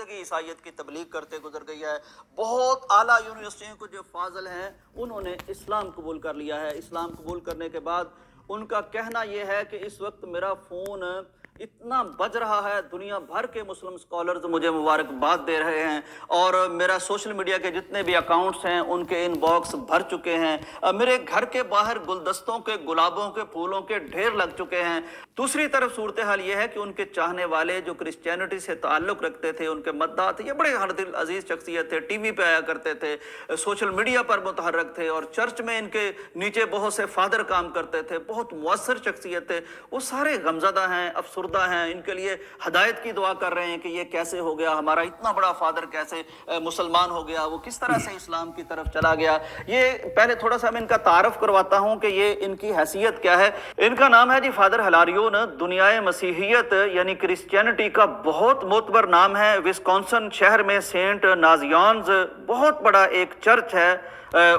عیسائیت کی تبلیغ کرتے گزر گئی ہے۔ بہت اعلیٰ یونیورسٹیوں کو جو فاضل ہیں انہوں نے اسلام قبول کر لیا ہے۔ اسلام قبول کرنے کے بعد ان کا کہنا یہ ہے کہ اس وقت میرا فون اتنا بج رہا ہے، دنیا بھر کے مسلم سکولرز مجھے مبارکباد دے رہے ہیں، اور میرا سوشل میڈیا کے جتنے بھی اکاؤنٹس ہیں ان کے ان باکس بھر چکے ہیں، میرے گھر کے باہر گلدستوں کے گلابوں کے پھولوں کے ڈھیر لگ چکے ہیں۔ دوسری طرف صورتحال یہ ہے کہ ان کے چاہنے والے جو کرسچینٹی سے تعلق رکھتے تھے، ان کے مداح تھے، یہ بڑے ہر دل عزیز شخصیت تھے، ٹی وی پہ آیا کرتے تھے، سوشل میڈیا پر متحرک تھے، اور چرچ میں ان کے نیچے بہت سے فادر کام کرتے تھے، بہت مؤثر شخصیت تھے، وہ سارے غمزدہ ہیں، افسردہ ہیں، ان کے لیے ہدایت کی دعا کر رہے ہیں کہ یہ کیسے ہو گیا، ہمارا اتنا بڑا فادر کیسے مسلمان ہو گیا، وہ کس طرح سے اسلام کی طرف چلا گیا۔ یہ پہلے تھوڑا سا میں ان کا تعارف کرواتا ہوں کہ یہ ان کی حیثیت کیا ہے۔ ان کا نام ہے جی فادر ہلاریون، دنیائے مسیحیت یعنی کرسچینٹی کا بہت معتبر نام ہے۔ وسکونسن شہر میں سینٹ نازیانز بہت بڑا ایک چرچ ہے،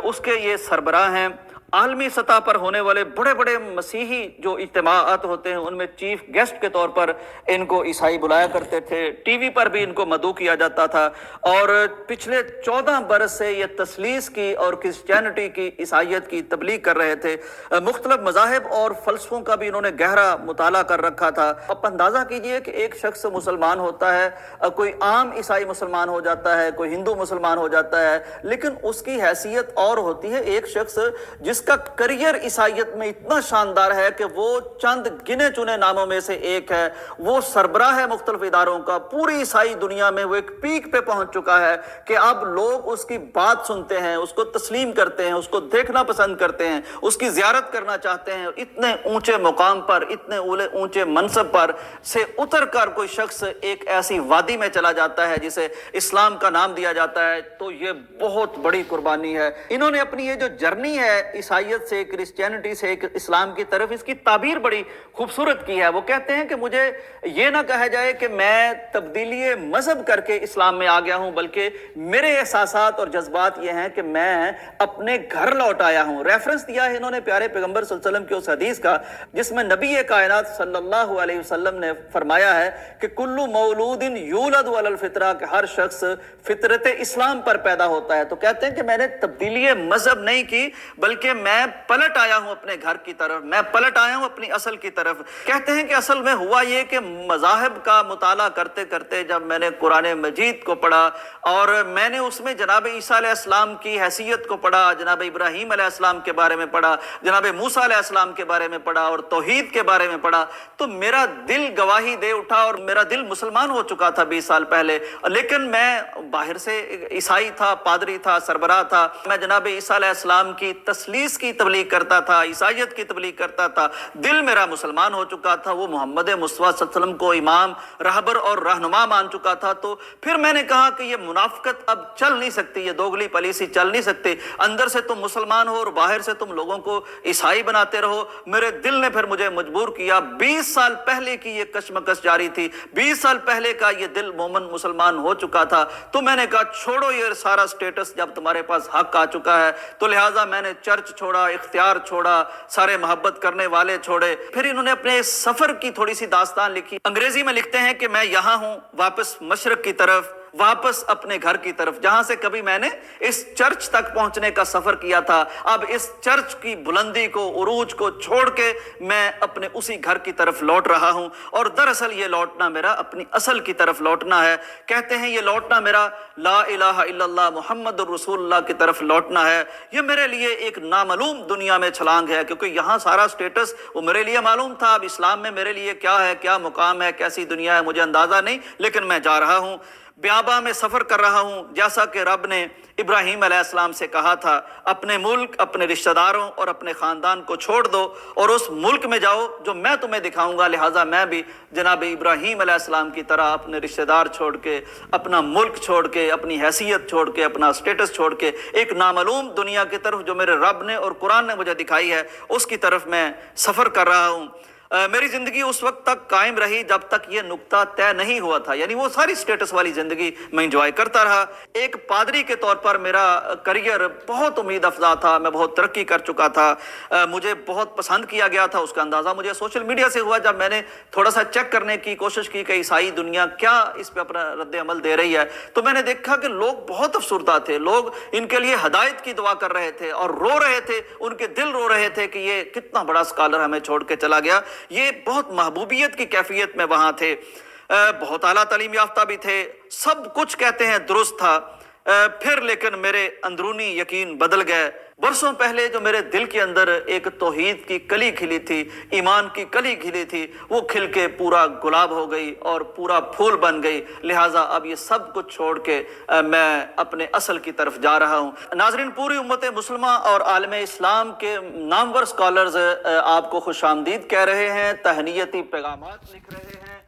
اس کے یہ سربراہ ہیں۔ عالمی سطح پر ہونے والے بڑے بڑے مسیحی جو اجتماعات ہوتے ہیں ان میں چیف گیسٹ کے طور پر ان کو عیسائی بلایا کرتے تھے، ٹی وی پر بھی ان کو مدعو کیا جاتا تھا، اور پچھلے 14 برس سے یہ تثلیث کی اور کرسچینٹی کی، عیسائیت کی تبلیغ کر رہے تھے۔ مختلف مذاہب اور فلسفوں کا بھی انہوں نے گہرا مطالعہ کر رکھا تھا۔ آپ اندازہ کیجئے کہ ایک شخص مسلمان ہوتا ہے، کوئی عام عیسائی مسلمان ہو جاتا ہے، کوئی ہندو مسلمان ہو جاتا ہے، لیکن اس کی حیثیت اور ہوتی ہے ایک شخص جس کا کریئر عیسائیت میں اتنا شاندار ہے کہ وہ چند گنے چنے ناموں میں سے ایک ہے، وہ سربراہ ہے مختلف اداروں کا، پوری عیسائی دنیا میں وہ ایک پیک پہ پہنچ چکا ہے کہ اب لوگ اس کی بات سنتے ہیں، اس کو تسلیم کرتے ہیں، اس کو دیکھنا پسند کرتے ہیں، اس کی زیارت کرنا چاہتے ہیں۔ اتنے اونچے مقام پر، اتنے اونچے منصب پر سے اتر کر کوئی شخص ایک ایسی وادی میں چلا جاتا ہے جسے اسلام کا نام دیا جاتا ہے، تو یہ بہت بڑی قربانی ہے۔ انہوں نے اپنی یہ جو جرنی ہے عیسائیت سے، کرسچینٹی سے اسلام کی طرف، اس کی تعبیر بڑی خوبصورت کی ہے۔ وہ کہتے ہیں کہ مجھے یہ نہ کہا جائے کہ میں تبدیلی مذہب کر کے اسلام میں آ گیا ہوں، بلکہ میرے احساسات اور جذبات یہ ہیں کہ میں اپنے گھر لوٹ آیا ہوں۔ ریفرنس دیا ہے انہوں نے پیارے پیغمبر صلی اللہ علیہ وسلم کی اس حدیث کا جس میں نبی کائنات صلی اللہ علیہ وسلم نے فرمایا ہے کہ کل مولود یولد علی الفطرہ، کہ ہر شخص فطرت اسلام پر پیدا ہوتا ہے۔ تو کہتے ہیں کہ میں نے تبدیلی مذہب نہیں کی، بلکہ میں پلٹ آیا ہوں اپنے گھر کی طرف، میں پلٹ آیا ہوں اپنی اصل کی طرف۔ کہتے ہیں کہ اصل میں ہوا یہ کہ مذاہب کا مطالعہ کرتے کرتے جب میں نے قرآن مجید کو پڑھا اور میں نے اس میں جناب عیسیٰ علیہ السلام کی حیثیت کو پڑھا، جناب ابراہیم علیہ السلام کے بارے میں پڑھا، جناب موسیٰ علیہ السلام کے بارے میں پڑھا اور توحید کے بارے میں پڑھا، تو میرا دل گواہی دے اٹھا، اور میرا دل مسلمان ہو چکا تھا 20 سال پہلے، لیکن میں باہر سے عیسائی تھا، پادری تھا، سربراہ تھا، میں جناب عیسیٰ علیہ السلام کی تثلیث کی تبلیغ کرتا تھا، عیسائیت کی تبلیغ کرتا تھا، دل میرا مسلمان ہو چکا تھا، وہ محمد مصطفیٰ صلی اللہ علیہ وسلم کو امام، رہبر اور رہنما مان چکا تھا۔ تو پھر میں نے کہا کہ یہ منافقت اب چل نہیں سکتی، یہ دوگلی پالیسی چل نہیں سکتی، اندر سے تم مسلمان ہو اور باہر سے تم لوگوں کو عیسائی بناتے رہو۔ میرے دل نے پھر مجھے مجبور کیا، 20 سال پہلے کی یہ کشمکش جاری تھی، 20 سال پہلے کا یہ دل مومن مسلمان ہو چکا تھا، تو میں نے کہا چھوڑو یہ سارا سٹیٹس، جب تمہارے پاس حق آ چکا ہے تو لہٰذا میں نے چرچ چھوڑا، اختیار چھوڑا، سارے محبت کرنے والے چھوڑے۔ پھر انہوں نے اپنے سفر کی تھوڑی سی داستان لکھی، انگریزی میں لکھتے ہیں کہ میں یہاں ہوں واپس مشرق کی طرف، واپس اپنے گھر کی طرف، جہاں سے کبھی میں نے اس چرچ تک پہنچنے کا سفر کیا تھا، اب اس چرچ کی بلندی کو، عروج کو چھوڑ کے میں اپنے اسی گھر کی طرف لوٹ رہا ہوں، اور دراصل یہ لوٹنا میرا اپنی اصل کی طرف لوٹنا ہے۔ کہتے ہیں یہ لوٹنا میرا لا الہ الا اللہ محمد الرسول اللہ کی طرف لوٹنا ہے۔ یہ میرے لیے ایک نامعلوم دنیا میں چھلانگ ہے، کیونکہ یہاں سارا سٹیٹس وہ میرے لیے معلوم تھا، اب اسلام میں میرے لیے کیا ہے، کیا مقام ہے، کیسی دنیا ہے، مجھے اندازہ نہیں، لیکن میں جا رہا ہوں، بیاباں میں سفر کر رہا ہوں، جیسا کہ رب نے ابراہیم علیہ السلام سے کہا تھا، اپنے ملک، اپنے رشتہ داروں اور اپنے خاندان کو چھوڑ دو اور اس ملک میں جاؤ جو میں تمہیں دکھاؤں گا۔ لہٰذا میں بھی جناب ابراہیم علیہ السلام کی طرح اپنے رشتہ دار چھوڑ کے، اپنا ملک چھوڑ کے، اپنی حیثیت چھوڑ کے، اپنا سٹیٹس چھوڑ کے، ایک نامعلوم دنیا کی طرف جو میرے رب نے اور قرآن نے مجھے دکھائی ہے، اس کی طرف میں سفر کر رہا ہوں۔ میری زندگی اس وقت تک قائم رہی جب تک یہ نقطہ طے نہیں ہوا تھا، یعنی وہ ساری سٹیٹس والی زندگی میں انجوائے کرتا رہا۔ ایک پادری کے طور پر میرا کریئر بہت امید افزا تھا، میں بہت ترقی کر چکا تھا، مجھے بہت پسند کیا گیا تھا۔ اس کا اندازہ مجھے سوشل میڈیا سے ہوا جب میں نے تھوڑا سا چیک کرنے کی کوشش کی کہ عیسائی دنیا کیا اس پہ اپنا رد عمل دے رہی ہے، تو میں نے دیکھا کہ لوگ بہت افسردہ تھے، لوگ ان کے لیے ہدایت کی دعا کر رہے تھے اور رو رہے تھے، ان کے دل رو رہے تھے کہ یہ کتنا بڑا اسکالر ہمیں چھوڑ کے چلا گیا۔ یہ بہت محبوبیت کی کیفیت میں وہاں تھے، بہت اعلیٰ تعلیم یافتہ بھی تھے، سب کچھ کہتے ہیں درست تھا۔ پھر لیکن میرے اندرونی یقین بدل گئے۔ برسوں پہلے جو میرے دل کے اندر ایک توحید کی کلی کھلی تھی، ایمان کی کلی کھلی تھی، وہ کھل کے پورا گلاب ہو گئی اور پورا پھول بن گئی۔ لہٰذا اب یہ سب کچھ چھوڑ کے میں اپنے اصل کی طرف جا رہا ہوں۔ ناظرین، پوری امت مسلمہ اور عالم اسلام کے نامور اسکالرز آپ کو خوش آمدید کہہ رہے ہیں، تہنیتی پیغامات لکھ رہے ہیں۔